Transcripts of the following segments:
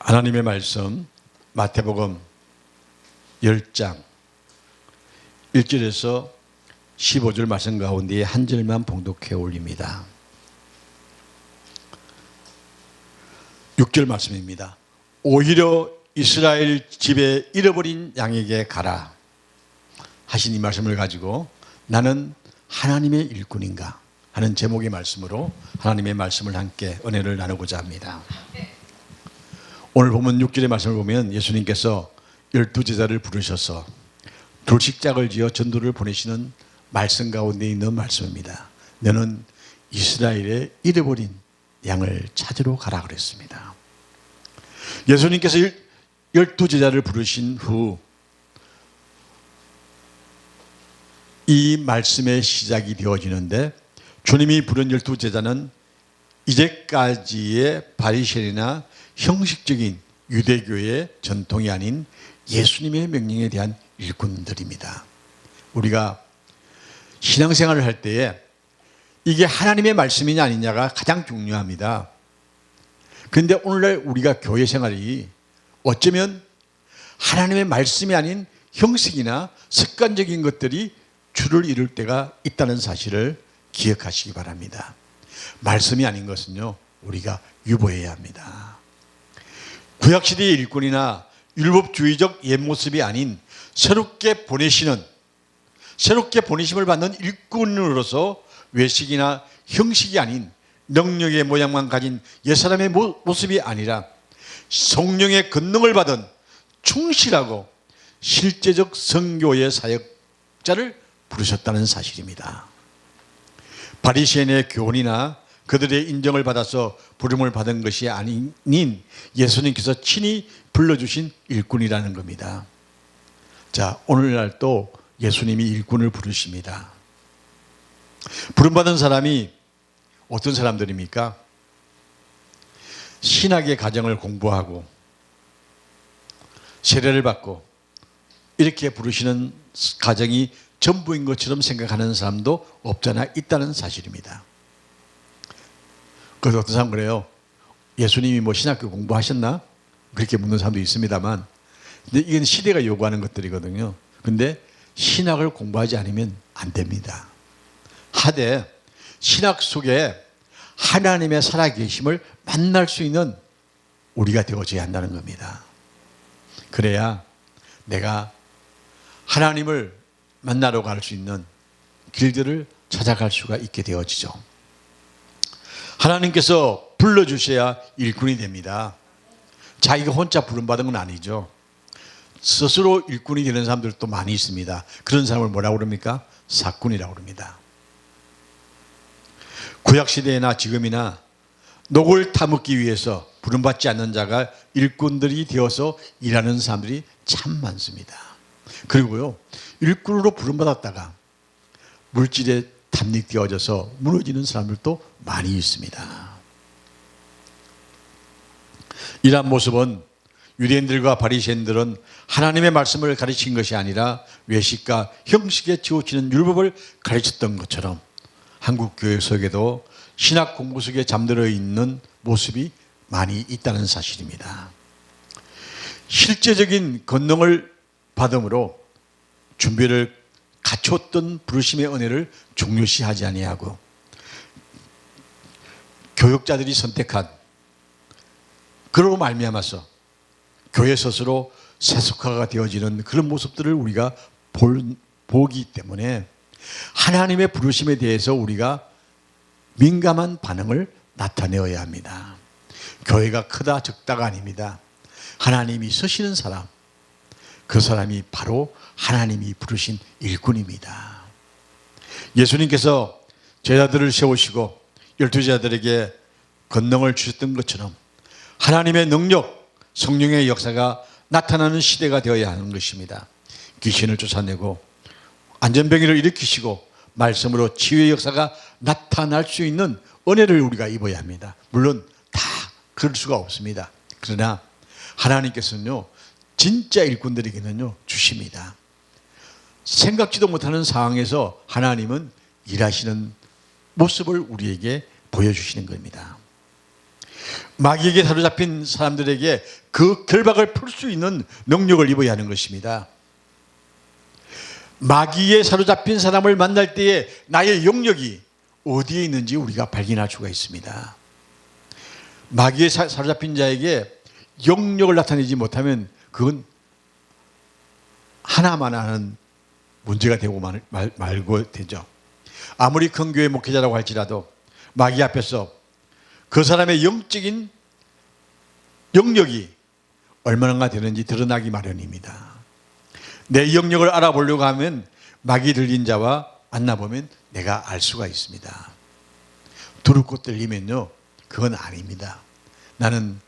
하나님의 말씀 마태복음 10장 1절에서 15절 말씀 가운데 한 절만 봉독해 올립니다. 6절 말씀입니다. 오히려 이스라엘 집에 잃어버린 양에게 가라 하신 이 말씀을 가지고 나는 하나님의 일꾼인가 하는 제목의 말씀으로 하나님의 말씀을 함께 은혜를 나누고자 합니다. 오늘 보면 6절의 말씀을 보면 예수님께서 12제자를 부르셔서 둘식짝을 지어 전도를 보내시는 말씀 가운데 있는 말씀입니다. 너는 이스라엘에 잃어버린 양을 찾으러 가라 그랬습니다. 예수님께서 12제자를 부르신 후 이 말씀의 시작이 되어지는데 주님이 부른 12제자는 이제까지의 바리새인이나 형식적인 유대교의 전통이 아닌 예수님의 명령에 대한 일꾼들입니다. 우리가 신앙생활을 할 때에 이게 하나님의 말씀이냐 아니냐가 가장 중요합니다. 그런데 오늘날 우리가 교회 생활이 어쩌면 하나님의 말씀이 아닌 형식이나 습관적인 것들이 주를 이룰 때가 있다는 사실을 기억하시기 바랍니다. 말씀이 아닌 것은요, 우리가 유보해야 합니다. 구약시대의 일꾼이나 율법주의적 옛모습이 아닌 새롭게 보내심을 받는 일꾼으로서 외식이나 형식이 아닌 능력의 모양만 가진 옛사람의 모습이 아니라 성령의 권능을 받은 충실하고 실제적 선교의 사역자를 부르셨다는 사실입니다. 바리새인의 교훈이나 그들의 인정을 받아서 부름을 받은 것이 아닌 예수님께서 친히 불러주신 일꾼이라는 겁니다. 자, 오늘날 또 예수님이 일꾼을 부르십니다. 부름받은 사람이 어떤 사람들입니까? 신학의 과정을 공부하고 세례를 받고 이렇게 부르시는 과정이 전부인 것처럼 생각하는 사람도 없잖아 있다는 사실입니다. 그래서 어떤 사람은 그래요. 예수님이 뭐 신학교 공부하셨나? 그렇게 묻는 사람도 있습니다만, 근데 이건 시대가 요구하는 것들이거든요. 근데 신학을 공부하지 않으면 안 됩니다. 하되 신학 속에 하나님의 살아계심을 만날 수 있는 우리가 되어져야 한다는 겁니다. 그래야 내가 하나님을 만나러 갈 수 있는 길들을 찾아갈 수가 있게 되어지죠. 하나님께서 불러주셔야 일꾼이 됩니다. 자기가 혼자 부름받은 건 아니죠. 스스로 일꾼이 되는 사람들도 많이 있습니다. 그런 사람을 뭐라고 그럽니까? 사꾼이라고 그럽니다. 구약시대나 지금이나 녹을 타먹기 위해서 부름받지 않는 자가 일꾼들이 되어서 일하는 사람들이 참 많습니다. 그리고요, 일꾼으로 부름받았다가 물질에 탐닉되어져서 무너지는 사람들도 많이 있습니다. 이러한 모습은 유대인들과 바리새인들은 하나님의 말씀을 가르친 것이 아니라 외식과 형식에 치우치는 율법을 가르쳤던 것처럼 한국 교회 속에도 신학 공부 속에 잠들어 있는 모습이 많이 있다는 사실입니다. 실제적인 권능을 받음으로 준비를 갖췄던 부르심의 은혜를 중요시하지 아니하고 교육자들이 선택한 그러고 말미암아서 교회 스스로 세속화가 되어지는 그런 모습들을 우리가 보기 때문에 하나님의 부르심에 대해서 우리가 민감한 반응을 나타내어야 합니다. 교회가 크다 적다가 아닙니다. 하나님이 쓰시는 사람, 그 사람이 바로 하나님이 부르신 일꾼입니다. 예수님께서 제자들을 세우시고 12제자들에게 권능을 주셨던 것처럼 하나님의 능력, 성령의 역사가 나타나는 시대가 되어야 하는 것입니다. 귀신을 쫓아내고 안전병이를 일으키시고 말씀으로 치유의 역사가 나타날 수 있는 은혜를 우리가 입어야 합니다. 물론 다 그럴 수가 없습니다. 그러나 하나님께서는요, 진짜 일꾼들에게는요 주십니다. 생각지도 못하는 상황에서 하나님은 일하시는 모습을 우리에게 보여주시는 겁니다. 마귀에게 사로잡힌 사람들에게 그 결박을 풀 수 있는 능력을 입어야 하는 것입니다. 마귀에 사로잡힌 사람을 만날 때에 나의 영역이 어디에 있는지 우리가 발견할 수가 있습니다. 마귀에 사로잡힌 자에게 영역을 나타내지 못하면 그건 하나만 하는 문제가 되고 말고 되죠. 아무리 큰 교회 목회자라고 할지라도 마귀 앞에서 그 사람의 영적인 영역이 얼마나 되는지 드러나기 마련입니다. 내 영역을 알아보려고 하면 마귀 들린 자와 만나보면 내가 알 수가 있습니다. 두렵고 떨리면요, 그건 아닙니다. 나는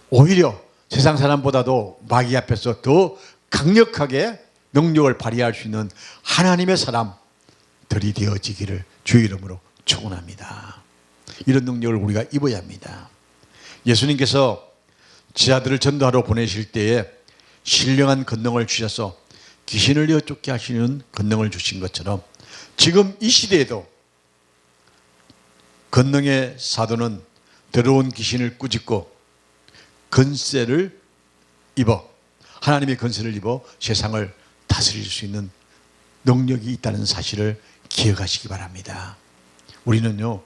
오히려 세상 사람보다도 마귀 앞에서 더 강력하게 능력을 발휘할 수 있는 하나님의 사람들이 되어지기를 주의 이름으로 축원합니다. 이런 능력을 우리가 입어야 합니다. 예수님께서 지하들을 전도하러 보내실 때에 신령한 권능을 주셔서 귀신을 내어 쫓게 하시는 권능을 주신 것처럼 지금 이 시대에도 권능의 사도는 더러운 귀신을 꾸짖고 권세를 입어, 하나님의 권세를 입어 세상을 다스릴 수 있는 능력이 있다는 사실을 기억하시기 바랍니다. 우리는요,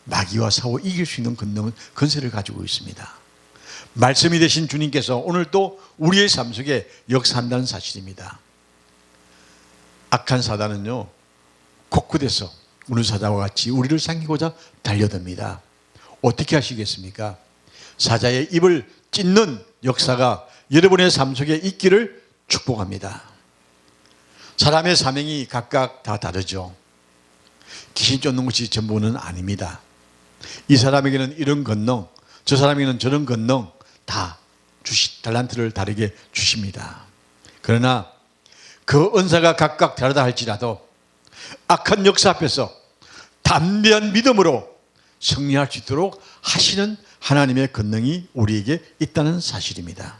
마귀와 싸워 이길 수 있는 권세를 가지고 있습니다. 말씀이 되신 주님께서 오늘 또 우리의 삶 속에 역사한다는 사실입니다. 악한 사단은요, 곳곳에서 우는 사자와 같이 우리를 삼키고자 달려듭니다. 어떻게 하시겠습니까? 사자의 입을 찢는 역사가 여러분의 삶 속에 있기를 축복합니다. 사람의 사명이 각각 다 다르죠. 귀신 쫓는 것이 전부는 아닙니다. 이 사람에게는 이런 권능, 저 사람에게는 저런 권능 다 달란트를 다르게 주십니다. 그러나 그 은사가 각각 다르다 할지라도 악한 역사 앞에서 담대한 믿음으로 승리할 수 있도록 하시는 하나님의 권능이 우리에게 있다는 사실입니다.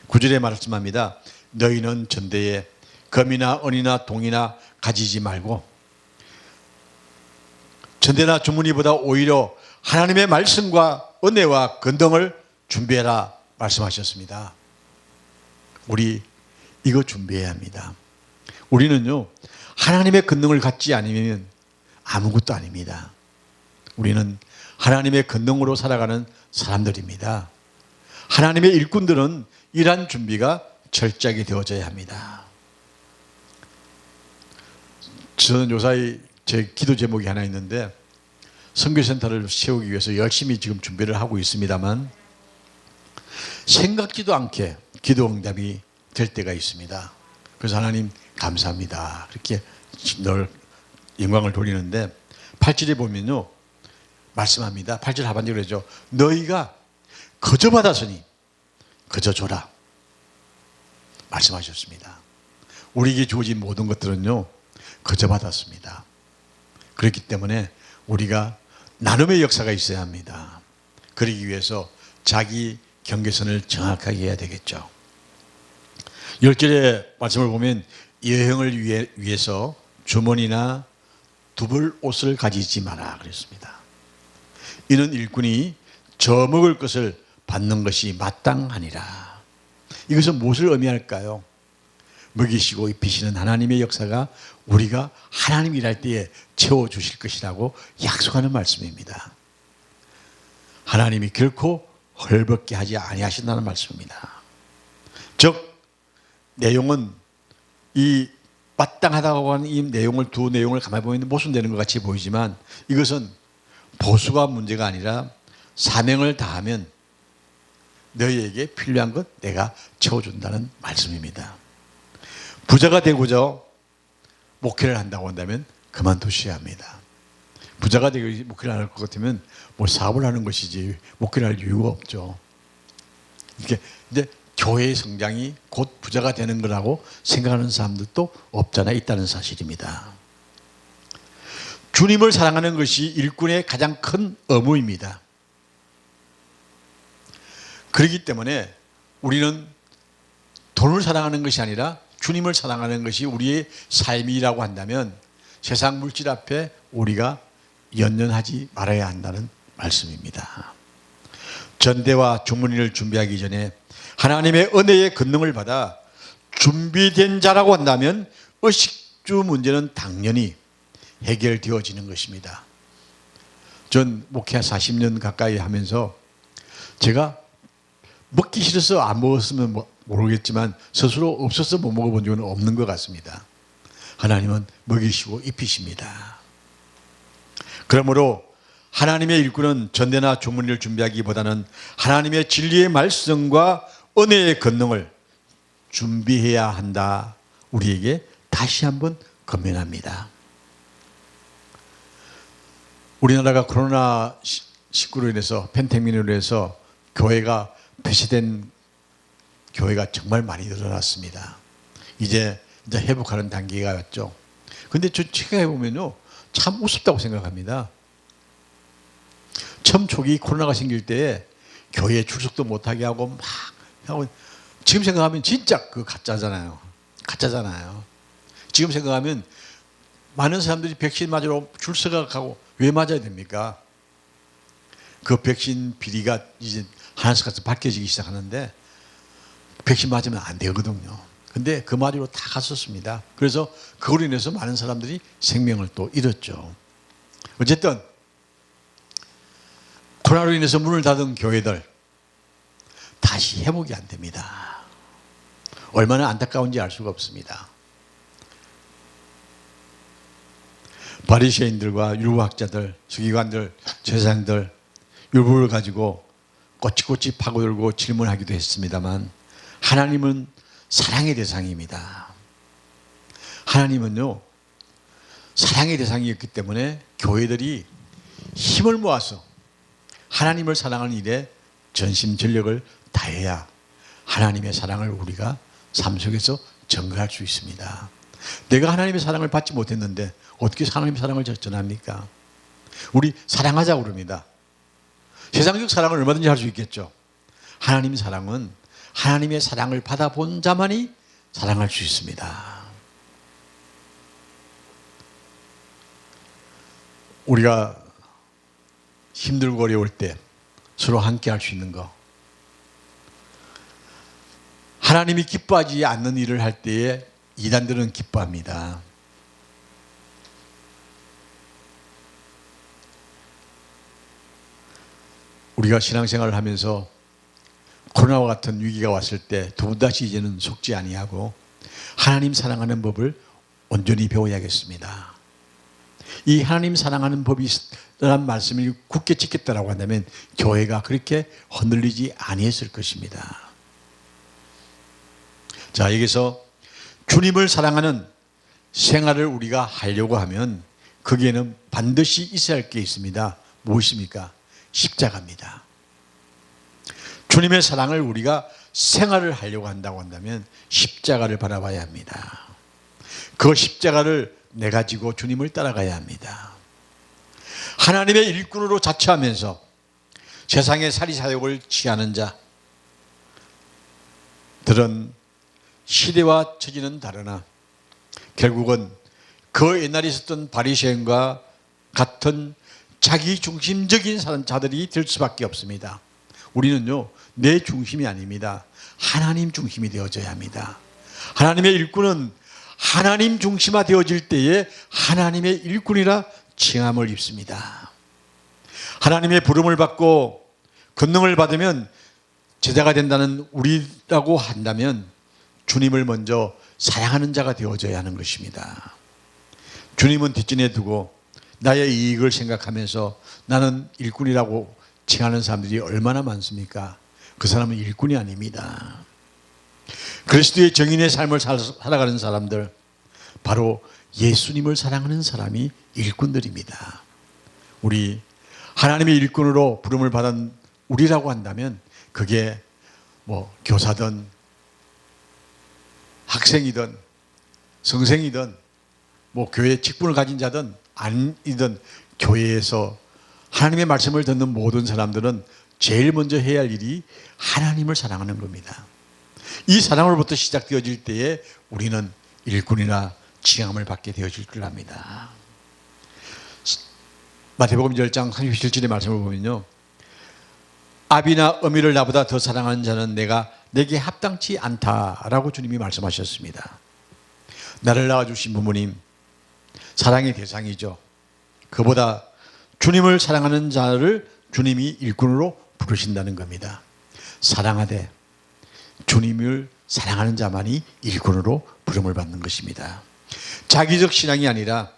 9절에 말씀합니다. 너희는 전대에 금이나 은이나 동이나 가지지 말고 전대나 주머니보다 오히려 하나님의 말씀과 은혜와 권능을 준비해라 말씀하셨습니다. 우리 이거 준비해야 합니다. 우리는요, 하나님의 권능을 갖지 않으면 아무것도 아닙니다. 우리는 하나님의 권능으로 살아가는 사람들입니다. 하나님의 일꾼들은 이러한 준비가 철저하게 되어져야 합니다. 저는 요사이 제 기도 제목이 하나 있는데 선교센터를 세우기 위해서 열심히 지금 준비를 하고 있습니다만 생각지도 않게 기도 응답이 될 때가 있습니다. 그래서 하나님 감사합니다. 그렇게 늘 영광을 돌리는데 8절에 보면요, 말씀합니다. 8절 하반절에 그러죠. 너희가 거저 받았으니 거저 줘라 말씀하셨습니다. 우리에게 주어진 모든 것들은요, 거저 받았습니다. 그렇기 때문에 우리가 나눔의 역사가 있어야 합니다. 그러기 위해서 자기 경계선을 정확하게 해야 되겠죠. 10절의 말씀을 보면 여행을 위해서 주머니나 두벌 옷을 가지지 마라 그랬습니다. 이는 일꾼이 저먹을 것을 받는 것이 마땅하니라. 이것은 무엇을 의미할까요? 먹이시고 입히시는 하나님의 역사가 우리가 하나님 일할 때에 채워주실 것이라고 약속하는 말씀입니다. 하나님이 결코 헐벗게 하지 아니하신다는 말씀입니다. 즉 내용은 이 마땅하다고 하는 이 내용을 두 내용을 가만히 보면 모순되는 것 같이 보이지만 이것은 보수가 문제가 아니라 사명을 다하면 너희에게 필요한 것 내가 채워준다는 말씀입니다. 부자가 되고자 목회를 한다고 한다면 그만두셔야 합니다. 부자가 되고 목회를 할 것 같으면 뭐 사업을 하는 것이지 목회를 할 이유가 없죠. 이렇게 근데 교회의 성장이 곧 부자가 되는 거라고 생각하는 사람들도 없잖아 있다는 사실입니다. 주님을 사랑하는 것이 일꾼의 가장 큰 의무입니다. 그렇기 때문에 우리는 돈을 사랑하는 것이 아니라 주님을 사랑하는 것이 우리의 삶이라고 한다면 세상 물질 앞에 우리가 연연하지 말아야 한다는 말씀입니다. 전대와 주문을 준비하기 전에 하나님의 은혜의 권능을 받아 준비된 자라고 한다면 의식주 문제는 당연히 해결되어지는 것입니다. 전 목회 40년 가까이 하면서 제가 먹기 싫어서 안 먹었으면 모르겠지만 스스로 없어서 못 먹어본 적은 없는 것 같습니다. 하나님은 먹이시고 입히십니다. 그러므로 하나님의 일꾼은 전대나 주문을 준비하기보다는 하나님의 진리의 말씀과 은혜의 권능을 준비해야 한다. 우리에게 다시 한번 권면합니다. 우리나라가 코로나19로 인해서 팬데믹으로 인해서 교회가 폐쇄된 교회가 정말 많이 늘어났습니다. 이제 회복하는 단계가 왔죠. 근데 저 생각해 보면요, 참 우습다고 생각합니다. 처음 초기 코로나가 생길 때에 교회에 출석도 못하게 하고 막 하고, 지금 생각하면 진짜 그 가짜잖아요. 지금 생각하면 많은 사람들이 백신 맞으러 줄 서가고 왜 맞아야 됩니까? 그 백신 비리가 이제 하나씩 밝혀지기 시작하는데 백신 맞으면 안 되거든요. 근데 그 맞으러 다 갔었습니다. 그래서 그걸로 인해서 많은 사람들이 생명을 또 잃었죠. 어쨌든 코로나로 인해서 문을 닫은 교회들 다시 회복이 안 됩니다. 얼마나 안타까운지 알 수가 없습니다. 바리새인들과 율법학자들, 서기관들, 제사장들 율법을 가지고 꼬치꼬치 파고들고 질문하기도 했습니다만 하나님은 사랑의 대상입니다. 하나님은요, 사랑의 대상이었기 때문에 교회들이 힘을 모아서 하나님을 사랑하는 일에 전심전력을 다해야 하나님의 사랑을 우리가 삶 속에서 증거할 수 있습니다. 내가 하나님의 사랑을 받지 못했는데 어떻게 하나님의 사랑을 전합니까? 우리 사랑하자고 그럽니다. 세상적 사랑은 얼마든지 할 수 있겠죠. 하나님의 사랑은 하나님의 사랑을 받아본 자만이 사랑할 수 있습니다. 우리가 힘들고 어려울 때 서로 함께 할 수 있는 거, 하나님이 기뻐하지 않는 일을 할 때에 이단들은 기뻐합니다. 우리가 신앙생활을 하면서 코로나와 같은 위기가 왔을 때 또다시 이제는 속지 아니하고 하나님 사랑하는 법을 온전히 배워야겠습니다. 이 하나님 사랑하는 법이 라는 말씀을 굳게 지켰다라고 한다면 교회가 그렇게 흔들리지 아니했을 것입니다. 자, 여기서 주님을 사랑하는 생활을 우리가 하려고 하면 거기에는 반드시 있어야 할 게 있습니다. 무엇입니까? 십자가입니다. 주님의 사랑을 우리가 생활을 하려고 한다고 한다면 십자가를 바라봐야 합니다. 그 십자가를 내가 지고 주님을 따라가야 합니다. 하나님의 일꾼으로 자처하면서 세상의 사리사욕을 취하는 자들은 시대와 처지는 다르나 결국은 그 옛날에 있었던 바리새인과 같은 자기 중심적인 자들이 될 수밖에 없습니다. 우리는요, 내 중심이 아닙니다. 하나님 중심이 되어져야 합니다. 하나님의 일꾼은 하나님 중심화 되어질 때에 하나님의 일꾼이라 칭함을 입습니다. 하나님의 부름을 받고 권능을 받으면 제자가 된다는 우리라고 한다면 주님을 먼저 사랑하는 자가 되어져야 하는 것입니다. 주님은 뒷전에 두고 나의 이익을 생각하면서 나는 일꾼이라고 칭하는 사람들이 얼마나 많습니까? 그 사람은 일꾼이 아닙니다. 그리스도의 정인의 삶을 살아가는 사람들, 바로 예수님을 사랑하는 사람이 일꾼들입니다. 우리 하나님의 일꾼으로 부름을 받은 우리라고 한다면 그게 뭐 교사든 학생이든 성생이든 뭐 교회 직분을 가진 자든 아니든 교회에서 하나님의 말씀을 듣는 모든 사람들은 제일 먼저 해야 할 일이 하나님을 사랑하는 겁니다. 이 사랑으로부터 시작되어질 때에 우리는 일꾼이나 칭함을 받게 되어질 줄 압니다. 마태복음 10장 37절의 말씀을 보면요, 아비나 어미를 나보다 더 사랑하는 자는 내게 합당치 않다라고 주님이 말씀하셨습니다. 나를 낳아주신 부모님 사랑의 대상이죠. 그보다 주님을 사랑하는 자를 주님이 일꾼으로 부르신다는 겁니다. 사랑하되 주님을 사랑하는 자만이 일꾼으로 부름을 받는 것입니다. 자기적 신앙이 아니라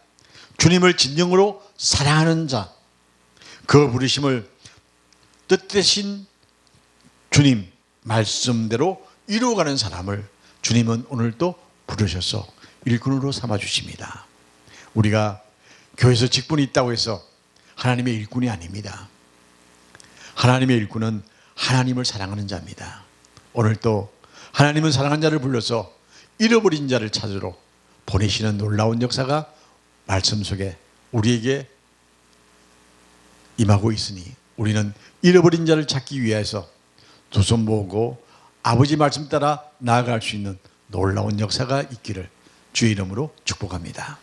주님을 진정으로 사랑하는 자, 그 부르심을 뜻대신 주님 말씀대로 이루어가는 사람을 주님은 오늘 또 부르셔서 일꾼으로 삼아 주십니다. 우리가 교회에서 직분이 있다고 해서 하나님의 일꾼이 아닙니다. 하나님의 일꾼은 하나님을 사랑하는 자입니다. 오늘 또 하나님은 사랑하는 자를 불러서 잃어버린 자를 찾으러 보내시는 놀라운 역사가 말씀 속에 우리에게 임하고 있으니 우리는 잃어버린 자를 찾기 위해서 두 손 모으고 아버지 말씀 따라 나아갈 수 있는 놀라운 역사가 있기를 주의 이름으로 축복합니다.